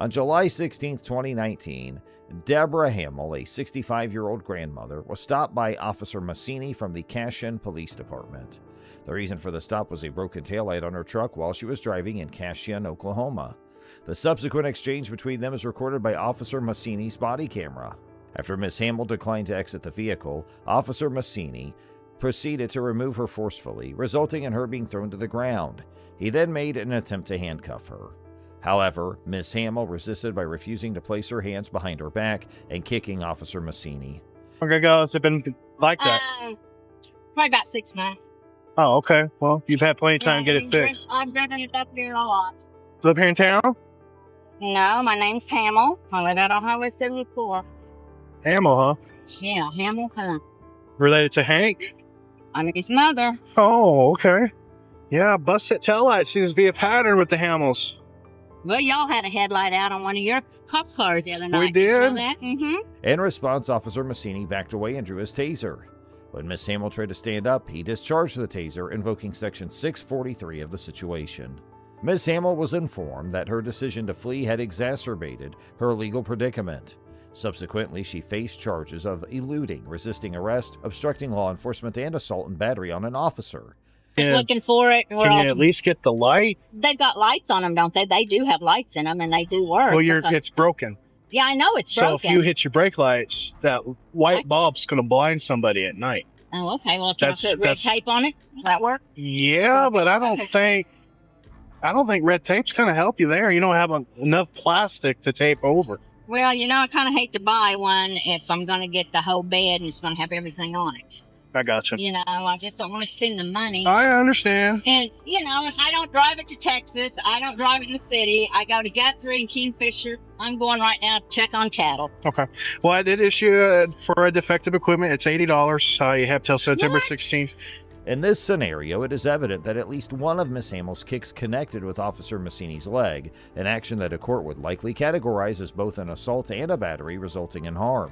On July 16, 2019, Deborah Hamill, a 65-year-old grandmother, was stopped by Officer Massini from the Cashin Police Department. The reason for the stop was a broken taillight on her truck while she was driving in Cashin, Oklahoma. The subsequent exchange between them is recorded by Officer Massini's body camera. After Ms. Hamill declined to exit the vehicle, Officer Massini proceeded to remove her forcefully, resulting in her being thrown to the ground. He then made an attempt to handcuff her. However, Ms. Hamill resisted by refusing to place her hands behind her back and kicking Officer Massini. How long ago has it been like that? Probably about 6 months. Oh, okay. Well, you've had plenty of time to get it fixed. I've driven it up here a lot. Live here in town? No, my name's Hamill. I live out on Highway 74. Hamill, huh? Yeah, Hamill, huh? Related to Hank? I'm his mother. Oh, okay. Yeah, busted taillight seems to be a pattern with the Hamills. Well, y'all had a headlight out on one of your cop cars the other night. We did? In response, Officer Massini backed away and drew his taser. When Miss Hamill tried to stand up, he discharged the taser, invoking Section 643 of the situation. Miss Hamill was informed that her decision to flee had exacerbated her legal predicament. Subsequently, she faced charges of eluding, resisting arrest, obstructing law enforcement, and assault and battery on an officer. Just looking for it. Can you at least get the light? They've got lights on them, don't they? They do have lights in them, and they do work. Well, it's broken. Yeah, I know it's broken. So if you hit your brake lights, that white bulb's going to blind somebody at night. Oh, okay. Well, can I put red tape on it? Will that work? Yeah, but I don't think red tape's going to help you there. You don't have enough plastic to tape over. Well, I kind of hate to buy one if I'm going to get the whole bed and it's going to have everything on it. I gotcha. I just don't want to spend the money. I understand. And, I don't drive it to Texas. I don't drive it in the city. I go to Guthrie and Kingfisher. I'm going right now to check on cattle. Okay. Well, I did issue for a defective equipment. It's $80. You have till September 16th. In this scenario, it is evident that at least one of Miss Hamill's kicks connected with Officer Massini's leg, an action that a court would likely categorize as both an assault and a battery resulting in harm.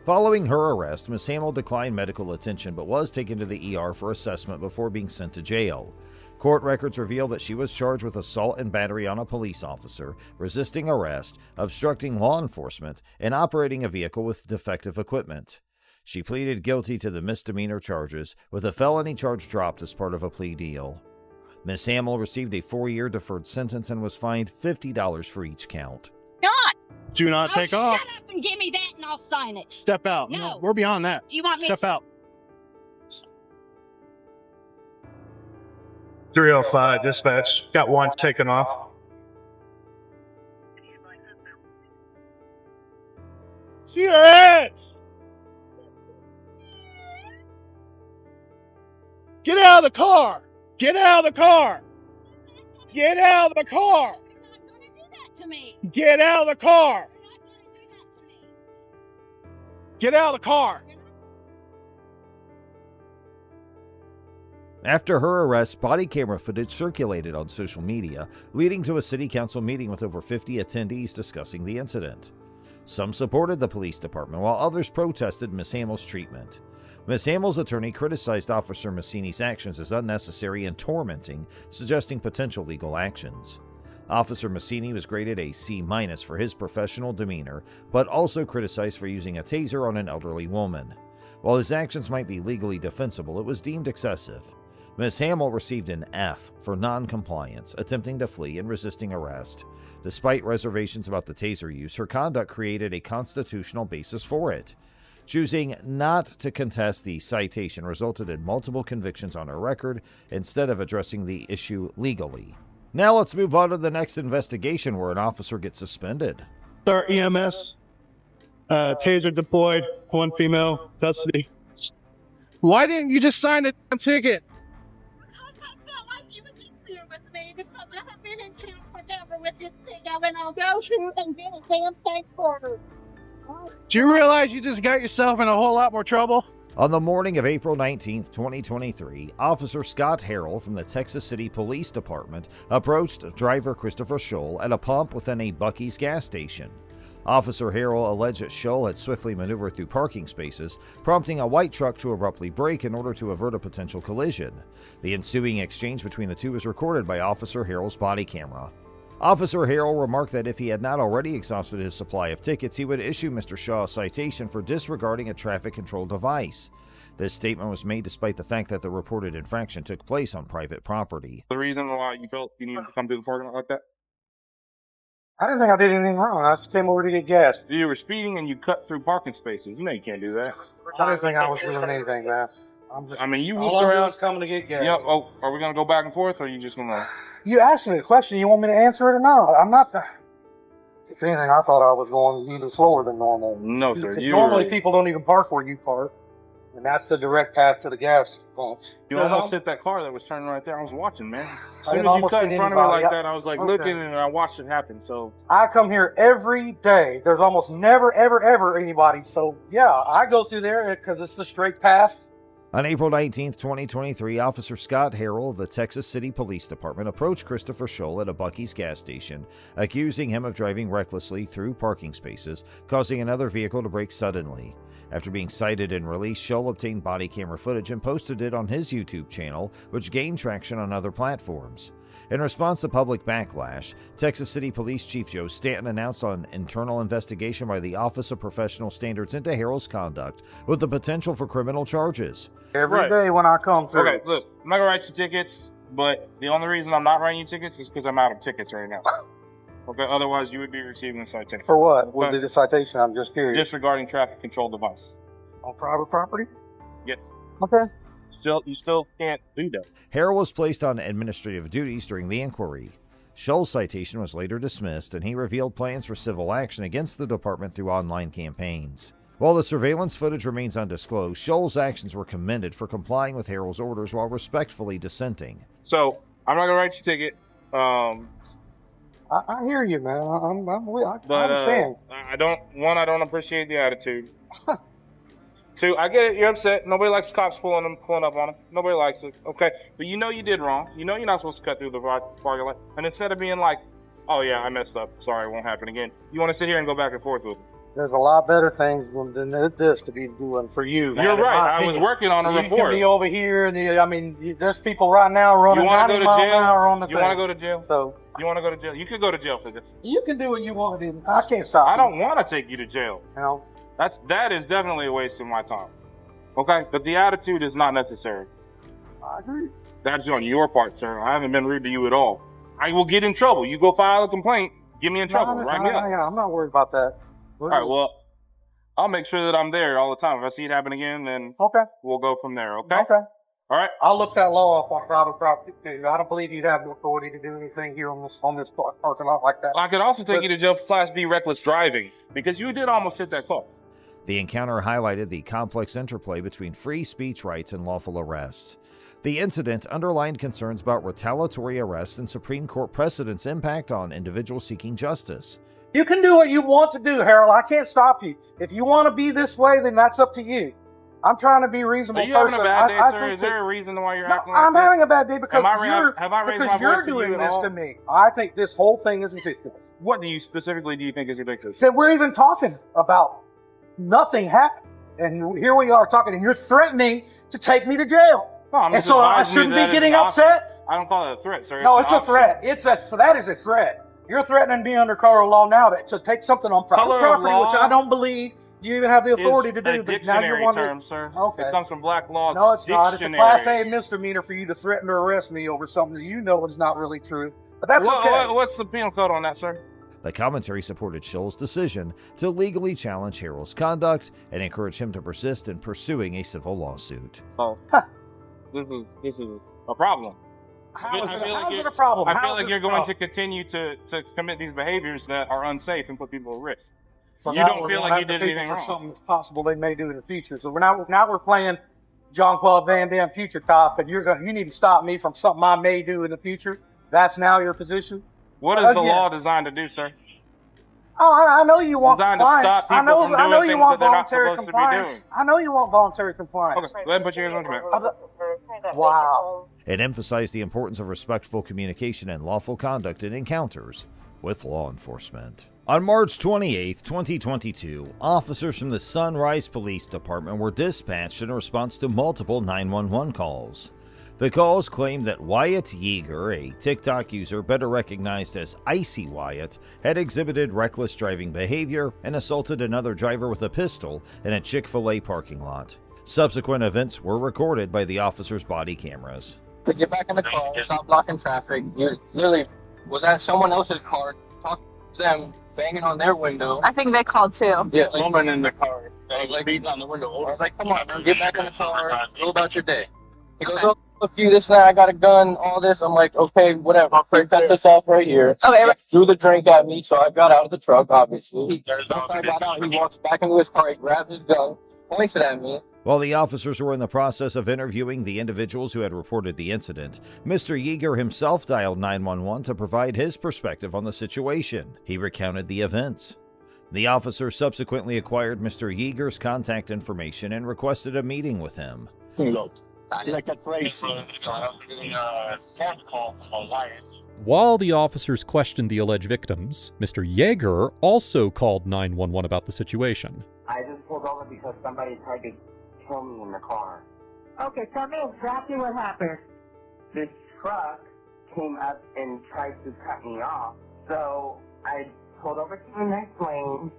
Following her arrest, Miss Hamill declined medical attention but was taken to the ER for assessment before being sent to jail. Court records reveal that she was charged with assault and battery on a police officer, resisting arrest, obstructing law enforcement, and operating a vehicle with defective equipment. She pleaded guilty to the misdemeanor charges, with a felony charge dropped as part of a plea deal. Miss Hamill received a 4-year deferred sentence and was fined $50 for each count. God! Do not take off. Shut up and give me that and I'll sign it. Step out. No. We're beyond that. Do you want me Step to... out. 305 dispatch. Got one taken off. Serious! Get out of the car! Get out of the car! Get out of the car! You're not going to do that to me. Get out of the car! You're not going to do that to me. Get out of the car! After her arrest, body camera footage circulated on social media, leading to a city council meeting with over 50 attendees discussing the incident. Some supported the police department, while others protested Miss Hamill's treatment. Miss Hamill's attorney criticized Officer Massini's actions as unnecessary and tormenting, suggesting potential legal actions. Officer Massini was graded a C- for his professional demeanor, but also criticized for using a taser on an elderly woman. While his actions might be legally defensible, it was deemed excessive. Miss Hamill received an F for non-compliance, attempting to flee and resisting arrest. Despite reservations about the taser use, her conduct created a constitutional basis for it. Choosing not to contest the citation resulted in multiple convictions on her record instead of addressing the issue legally. Now let's move on to the next investigation where an officer gets suspended. Star EMS. Taser deployed. One female. Custody. Why didn't you just sign the ticket? Because I felt like you would be clear with me because I have been in town forever with this thing. I went on go through and been a damn thing for her. Do you realize you just got yourself in a whole lot more trouble? On the morning of April 19, 2023, Officer Scott Harrell from the Texas City Police Department approached driver Christopher Scholl at a pump within a Buc-ee's gas station. Officer Harrell alleged that Scholl had swiftly maneuvered through parking spaces, prompting a white truck to abruptly brake in order to avert a potential collision. The ensuing exchange between the two was recorded by Officer Harrell's body camera. Officer Harrell remarked that if he had not already exhausted his supply of tickets, he would issue Mr. Shaw a citation for disregarding a traffic control device. This statement was made despite the fact that the reported infraction took place on private property. The reason why you felt you needed to come through the parking lot like that? I didn't think I did anything wrong. I just came over to get gas. You were speeding and you cut through parking spaces. You know you can't do that. I didn't think I was doing anything, man. I mean, you all whooped I'm doing around. is coming to get gas. Yeah. Oh, are we gonna go back and forth, or are you just gonna? You asked me a question. You want me to answer it or not? I'm not. If anything, I thought I was going even slower than normal. No, sir. Because You normally people don't even park where you park, and that's the direct path to the gas pump. You almost hit that car that was turning right there. I was watching, man. As soon didn't as you almost cut hit in front of me anybody. like that, I was like Okay. looking and I watched it happen. So I come here every day. There's almost never, ever anybody. So yeah, I go through there because it's the straight path. On April 19, 2023, Officer Scott Harrell of the Texas City Police Department approached Christopher Scholl at a Buc-ee's gas station, accusing him of driving recklessly through parking spaces, causing another vehicle to brake suddenly. After being cited and released, Scholl obtained body camera footage and posted it on his YouTube channel, which gained traction on other platforms. In response to public backlash, Texas City Police Chief Joe Stanton announced an internal investigation by the Office of Professional Standards into Harrell's conduct, with the potential for criminal charges. Every day when I come through. okay, look, I'm not gonna write you tickets, but the only reason I'm not writing you tickets is because I'm out of tickets right now. Okay, otherwise you would be receiving a citation. For what? What would be the citation? I'm just curious. Disregarding traffic control device. On private property? Yes. Okay. You still can't do that. Harrell was placed on administrative duties during the inquiry. Scholl's citation was later dismissed, and he revealed plans for civil action against the department through online campaigns. While the surveillance footage remains undisclosed, Scholl's actions were commended for complying with Harrell's orders while respectfully dissenting. So I'm not gonna write you a ticket. I hear you, man. I But understand. I don't appreciate the attitude. Two, I get it. You're upset. Nobody likes cops pulling up on them. Nobody likes it. Okay, but you know you did wrong. You know you're not supposed to cut through the parking lot. And instead of being like, "Oh yeah, I messed up. Sorry, it won't happen again," you want to sit here and go back and forth with them. There's a lot better things than this to be doing for you. You're right. I was working on a You report. can be over here, and there's people right now running You want to 90 go to miles an hour on the jail? You thing. want to go to jail? So You want to go to jail? You could go to jail for this. you can do what you want to do. I can't stop. I you. don't want to take you to jail. You know, That is definitely a waste of my time. Okay, but the attitude is not necessary. I agree. That's on your part, sir. I haven't been rude to you at all. I will get in trouble. You go file a complaint, get me in trouble. Write me up. I'm not worried about that. All right, well, I'll make sure that I'm there all the time. If I see it happen again, then Okay. we'll go from there, okay? Okay. All right? I'll look that law up on private property too. I don't believe you'd have the authority to do anything here on this parking lot like that. I could also take you to jail for Class B reckless driving because you did almost hit that car. The encounter highlighted the complex interplay between free speech rights and lawful arrests. The incident underlined concerns about retaliatory arrests and Supreme Court precedent's impact on individuals seeking justice. You can do what you want to do, Harold. I can't stop you. If you want to be this way, then that's up to you. I'm trying to be a reasonable Are you having person. a bad day, I sir? think Is there that- a reason why you're No, acting like I'm this? having a bad day because Have I raised my you're voice to you doing at this all? to me. I think this whole thing is ridiculous. What do you specifically do you think is ridiculous? That we're even talking about nothing happened, and here we are talking, and you're threatening to take me to jail. No, I'm And just so I advising you shouldn't that be it's getting an option. upset. I don't call it a threat, sir. No, it's an a option. threat. That is a threat. You're threatening me under color of law now to take something on private Color of property, which law I don't believe you even have the authority It's to do. a But now dictionary you want term, sir. Okay. It comes from Black Law's No, it's not. It's a dictionary. Class A misdemeanor for you to threaten to arrest me over something that you know is not really true. But that's okay. What's the penal code on that, sir? The commentary supported Scholl's decision to legally challenge Harrell's conduct and encourage him to persist in pursuing a civil lawsuit. Oh, this is a problem. How is I feel like it you're- a problem? I How feel is like this you're a going to problem? continue to commit these behaviors that are unsafe and put people at risk. So You now don't we're feel going like you after did people anything for wrong. something that's possible they may do in the future. So now we're playing Jean-Claude Van Damme future cop, and you need to stop me from something I may do in the future. That's now your position. What is the Yeah. law designed to do, sir? Oh, I know you want designed to compliance. stop people from I know doing you things want that they're not voluntary supposed to be compliance. doing. I know you want voluntary compliance. Okay, go ahead and put your hands on your back. Wow. It emphasized the importance of respectful communication and lawful conduct in encounters with law enforcement. On March 28, 2022, officers from the Sunrise Police Department were dispatched in response to multiple 911 calls. The calls claimed that Wyatt Yeager, a TikTok user better recognized as Icy Wyatt, had exhibited reckless driving behavior and assaulted another driver with a pistol in a Chick-fil-A parking lot. Subsequent events were recorded by the officers' body cameras. To get back in the car, stop blocking traffic. You literally was at someone else's car, talking to them, banging on their window. I think they called too. Yeah, woman in the car. Like beating on the window. I was like, come on, man, get back in the car, go about your day. He goes, oh, fuck you, this and that, I got a gun, all this. I'm like, okay, whatever. He cuts us off right here. Okay. He threw the drink at me, so I got out of the truck, obviously. Once I got out, he walks back into his car, he grabs his gun, points it at me. While the officers were in the process of interviewing the individuals who had reported the incident, Mr. Yeager himself dialed 911 to provide his perspective on the situation. He recounted the events. The officers subsequently acquired Mr. Yeager's contact information and requested a meeting with him. Like that crazy. While the officers questioned the alleged victims, Mr. Yeager also called 911 about the situation. I just pulled over because somebody tried to kill me in the car. Okay, tell me exactly what happened. This truck came up and tried to cut me off, so I pulled over to the next lane,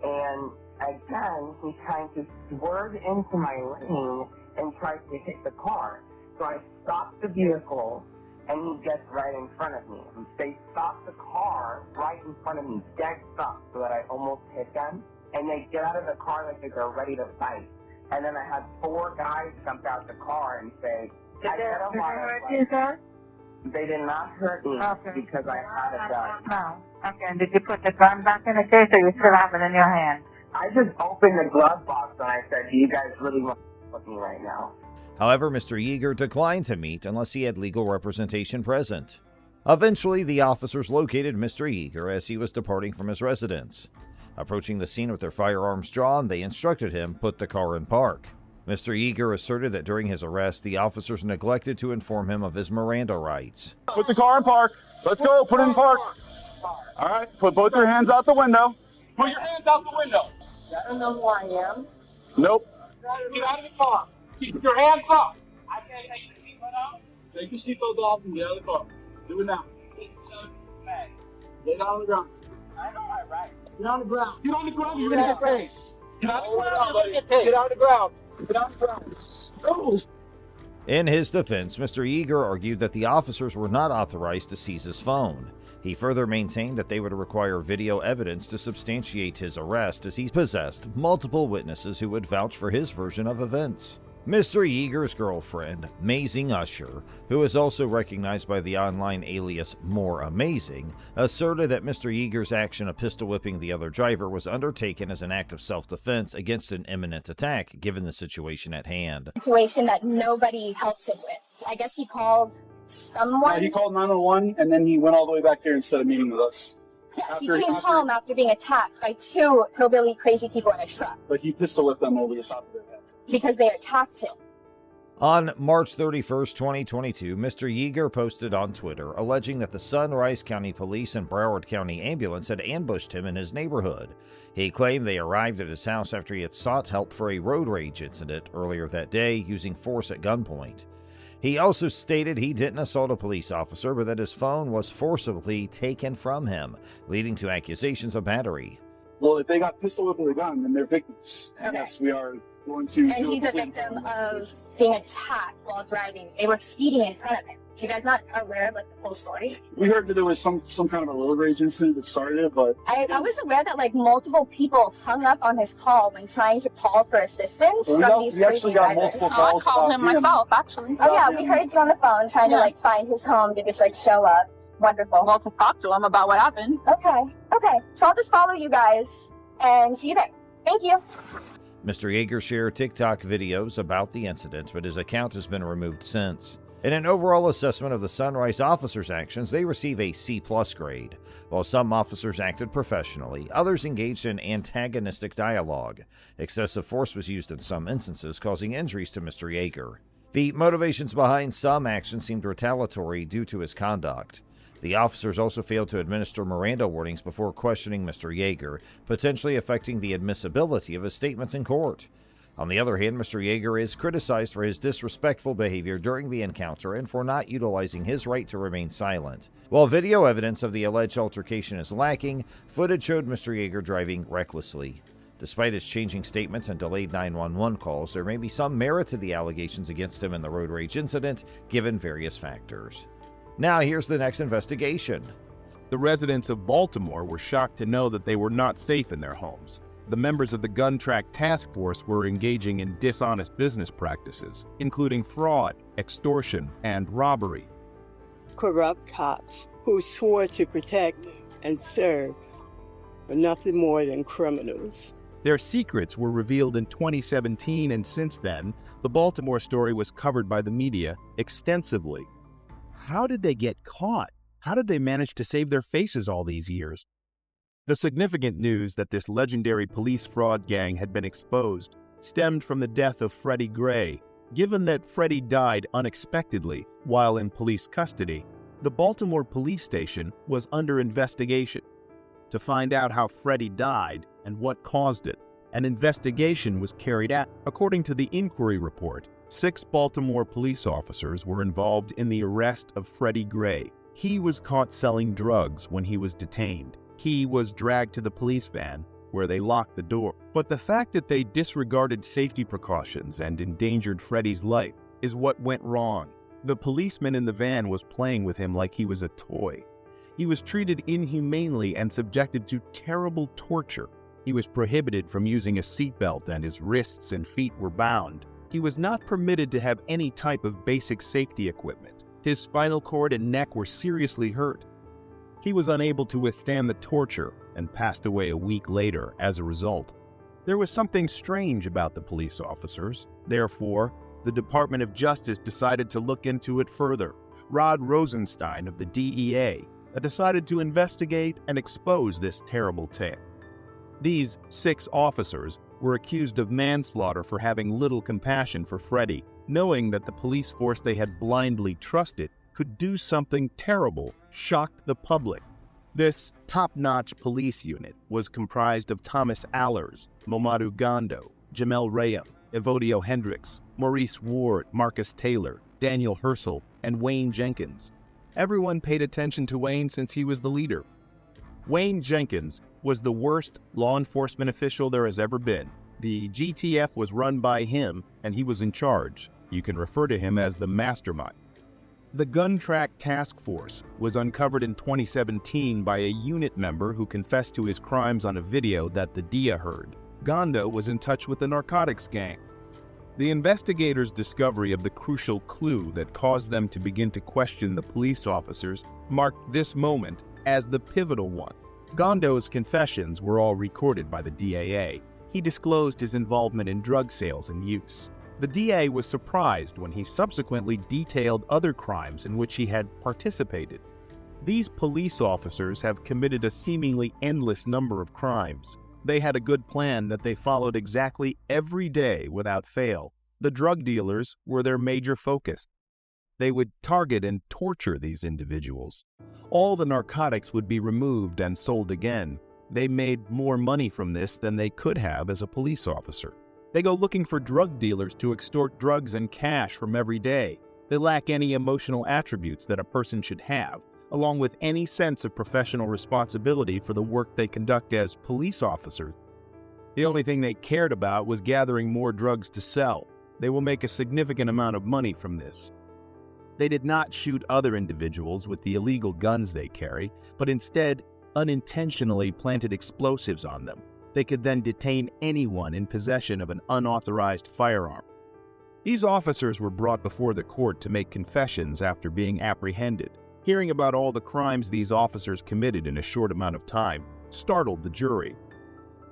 and again, he's trying to swerve into my lane and tries to hit the car. So I stopped the vehicle, and he gets right in front of me. They stopped the car right in front of me, dead stop, so that I almost hit them. And they get out of the car like they're ready to fight. And then I had 4 guys jump out the car and say, Did they hurt you, sir? They did not hurt me because I had a gun. No. Okay, and did you put the gun back in the case, or you still have it in your hand? I just opened the glove box and I said, do you guys really want to with me right now? However, Mr. Yeager declined to meet unless he had legal representation present. Eventually, the officers located Mr. Yeager as he was departing from his residence. Approaching the scene with their firearms drawn, they instructed him put the car in park. Mr. Yeager asserted that during his arrest, the officers neglected to inform him of his Miranda rights. Put the car in park. Let's go. Put it in park. All right. Put both your hands out the window. Put your hands out the window. I don't know who I am. Nope. Get out of the car. Keep your hands up. I can't take your seatbelt off. Take your seatbelt off and get out of the car. Do it now. Lay down on the ground. I know my rights. Get on the ground. Get on the ground. You're gonna get tased. Get on the ground. You're gonna get tased. Get on the ground. Get on the ground. Oh. In his defense, Mr. Yeager argued that the officers were not authorized to seize his phone. He further maintained that they would require video evidence to substantiate his arrest, as he possessed multiple witnesses who would vouch for his version of events. Mr. Yeager's girlfriend, Mazing Usher, who is also recognized by the online alias More Amazing, asserted that Mr. Yeager's action of pistol whipping the other driver was undertaken as an act of self-defense against an imminent attack, given the situation at hand. Situation that nobody helped him with. I guess he called someone. He called 911 and then he went all the way back here instead of meeting with us. Yes, he came home after being attacked by 2 hillbilly crazy people in a truck. But he pistol whipped them over the top of their head. Because they attacked him. On March 31st, 2022, Mr. Yeager posted on Twitter alleging that the Sunrise County Police and Broward County Ambulance had ambushed him in his neighborhood. He claimed they arrived at his house after he had sought help for a road rage incident earlier that day using force at gunpoint. He also stated he didn't assault a police officer, but that his phone was forcibly taken from him, leading to accusations of battery. Well, if they got pistol whipped with a gun, then they're victims. Okay. Yes, we are going to. And he's a victim of being attacked while driving. They were speeding in front of him. So you guys not aware of like the whole story? We heard that there was some kind of a road rage incident that started it, but I was aware that like multiple people hung up on his call when trying to call for assistance from these crazy drivers. I called him myself, actually. Oh yeah, we heard you on the phone trying to like find his home to just like show up. Wonderful. Well, to talk to him about what happened. Okay. So I'll just follow you guys and see you there. Thank you. Mr. Yeager shared TikTok videos about the incident, but his account has been removed since. In an overall assessment of the Sunrise officers' actions, they receive a C+ grade. While some officers acted professionally, others engaged in antagonistic dialogue. Excessive force was used in some instances, causing injuries to Mr. Yeager. The motivations behind some actions seemed retaliatory due to his conduct. The officers also failed to administer Miranda warnings before questioning Mr. Yeager, potentially affecting the admissibility of his statements in court. On the other hand, Mr. Yeager is criticized for his disrespectful behavior during the encounter and for not utilizing his right to remain silent. While video evidence of the alleged altercation is lacking, footage showed Mr. Yeager driving recklessly. Despite his changing statements and delayed 911 calls, there may be some merit to the allegations against him in the road rage incident, given various factors. Now here's the next investigation. The residents of Baltimore were shocked to know that they were not safe in their homes. The members of the gun track task force were engaging in dishonest business practices, including fraud, extortion, and robbery. Corrupt cops who swore to protect and serve were nothing more than criminals. Their secrets were revealed in 2017, and since then, the Baltimore story was covered by the media extensively. How did they get caught? How did they manage to save their faces all these years? The significant news that this legendary police fraud gang had been exposed stemmed from the death of Freddie Gray. Given that Freddie died unexpectedly while in police custody, the Baltimore police station was under investigation. To find out how Freddie died and what caused it, an investigation was carried out. According to the inquiry report, 6 Baltimore police officers were involved in the arrest of Freddie Gray. He was caught selling drugs when he was detained. He was dragged to the police van, where they locked the door. But the fact that they disregarded safety precautions and endangered Freddie's life is what went wrong. The policeman in the van was playing with him like he was a toy. He was treated inhumanely and subjected to terrible torture. He was prohibited from using a seatbelt, and his wrists and feet were bound. He was not permitted to have any type of basic safety equipment. His spinal cord and neck were seriously hurt. He was unable to withstand the torture and passed away a week later as a result. There was something strange about the police officers. Therefore, the Department of Justice decided to look into it further. Rod Rosenstein of the DEA decided to investigate and expose this terrible tale. These 6 officers were accused of manslaughter for having little compassion for Freddie, knowing that the police force they had blindly trusted could do something terrible, shocked the public. This top-notch police unit was comprised of Thomas Allers, Momadou Gondo, Jamel Rayam, Evodio Hendricks, Maurice Ward, Marcus Taylor, Daniel Herschel, and Wayne Jenkins. Everyone paid attention to Wayne since he was the leader. Wayne Jenkins was the worst law enforcement official there has ever been. The GTF was run by him, and he was in charge. You can refer to him as the mastermind. The Gun Track Task Force was uncovered in 2017 by a unit member who confessed to his crimes on a video that the DIA heard. Gondo was in touch with the narcotics gang. The investigators' discovery of the crucial clue that caused them to begin to question the police officers marked this moment as the pivotal one. Gondo's confessions were all recorded by the DAA. He disclosed his involvement in drug sales and use. The DA was surprised when he subsequently detailed other crimes in which he had participated. These police officers have committed a seemingly endless number of crimes. They had a good plan that they followed exactly every day without fail. The drug dealers were their major focus. They would target and torture these individuals. All the narcotics would be removed and sold again. They made more money from this than they could have as a police officer. They go looking for drug dealers to extort drugs and cash from every day. They lack any emotional attributes that a person should have, along with any sense of professional responsibility for the work they conduct as police officers. The only thing they cared about was gathering more drugs to sell. They will make a significant amount of money from this. They did not shoot other individuals with the illegal guns they carry, but instead unintentionally planted explosives on them. They could then detain anyone in possession of an unauthorized firearm. These officers were brought before the court to make confessions after being apprehended. Hearing about all the crimes these officers committed in a short amount of time startled the jury.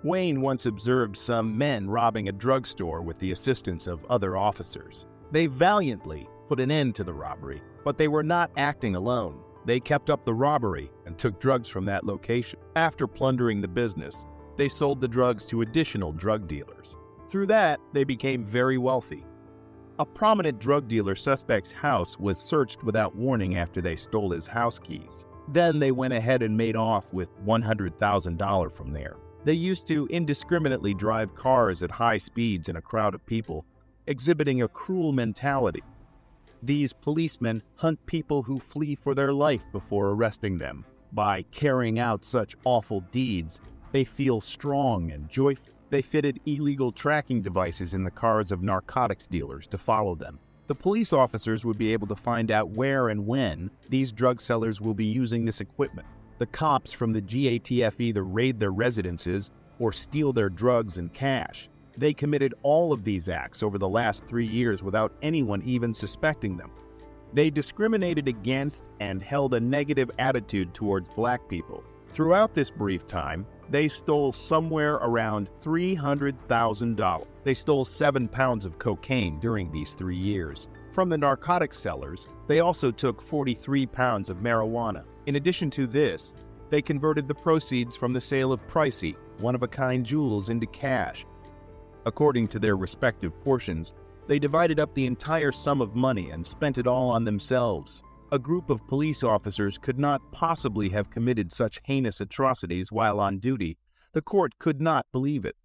Wayne once observed some men robbing a drugstore with the assistance of other officers. They valiantly put an end to the robbery, but they were not acting alone. They kept up the robbery and took drugs from that location. After plundering the business, they sold the drugs to additional drug dealers. Through that, they became very wealthy. A prominent drug dealer suspect's house was searched without warning after they stole his house keys. Then they went ahead and made off with $100,000 from there. They used to indiscriminately drive cars at high speeds in a crowd of people, exhibiting a cruel mentality. These policemen hunt people who flee for their life before arresting them. By carrying out such awful deeds, they feel strong and joyful. They fitted illegal tracking devices in the cars of narcotics dealers to follow them. The police officers would be able to find out where and when these drug sellers will be using this equipment. The cops from the GATF either raid their residences or steal their drugs and cash. They committed all of these acts over the last 3 years without anyone even suspecting them. They discriminated against and held a negative attitude towards black people. Throughout this brief time, they stole somewhere around $300,000. They stole 7 pounds of cocaine during these 3 years. From the narcotics sellers, they also took 43 pounds of marijuana. In addition to this, they converted the proceeds from the sale of pricey, one-of-a-kind jewels into cash. According to their respective portions, they divided up the entire sum of money and spent it all on themselves. A group of police officers could not possibly have committed such heinous atrocities while on duty. The court could not believe it.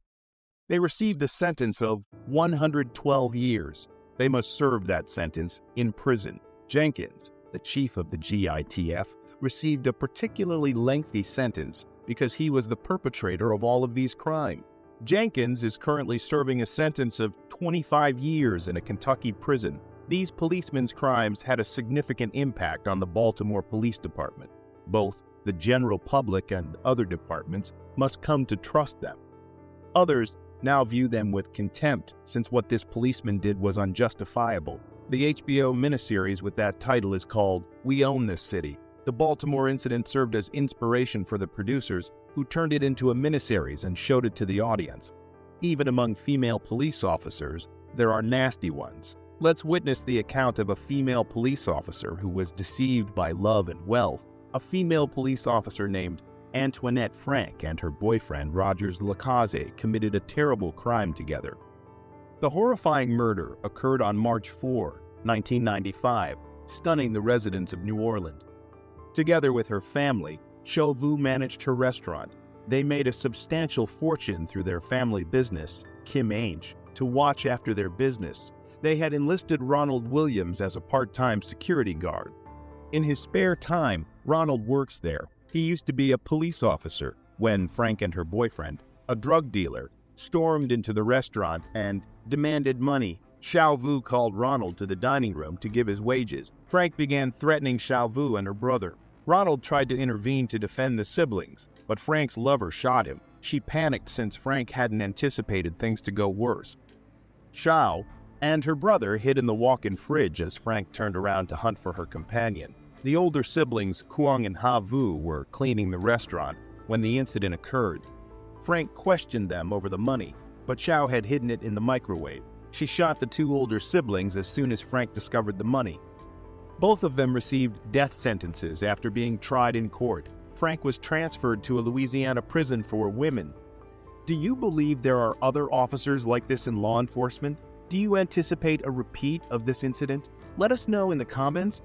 They received a sentence of 112 years. They must serve that sentence in prison. Jenkins, the chief of the GITF, received a particularly lengthy sentence because he was the perpetrator of all of these crimes. Jenkins is currently serving a sentence of 25 years in a Kentucky prison. These policemen's crimes had a significant impact on the Baltimore Police Department. Both the general public and other departments must come to trust them. Others now view them with contempt since what this policeman did was unjustifiable. The HBO miniseries with that title is called We Own This City. The Baltimore incident served as inspiration for the producers, who turned it into a miniseries and showed it to the audience. Even among female police officers, there are nasty ones. Let's witness the account of a female police officer who was deceived by love and wealth. A female police officer named Antoinette Frank and her boyfriend Rogers Lacaze committed a terrible crime together. The horrifying murder occurred on March 4, 1995, stunning the residents of New Orleans. Together with her family, Chauveau managed her restaurant. They made a substantial fortune through their family business, Kim Ainge, to watch after their business. They had enlisted Ronald Williams as a part-time security guard. In his spare time, Ronald works there. He used to be a police officer when Frank and her boyfriend, a drug dealer, stormed into the restaurant and demanded money. Chauveau called Ronald to the dining room to give his wages. Frank began threatening Chauveau and her brother. Ronald tried to intervene to defend the siblings, but Frank's lover shot him. She panicked since Frank hadn't anticipated things to go worse. Chau and her brother hid in the walk-in fridge as Frank turned around to hunt for her companion. The older siblings, Kuang and Ha-Vu, were cleaning the restaurant when the incident occurred. Frank questioned them over the money, but Chau had hidden it in the microwave. She shot the 2 older siblings as soon as Frank discovered the money. Both of them received death sentences after being tried in court. Frank was transferred to a Louisiana prison for women. Do you believe there are other officers like this in law enforcement? Do you anticipate a repeat of this incident? Let us know in the comments.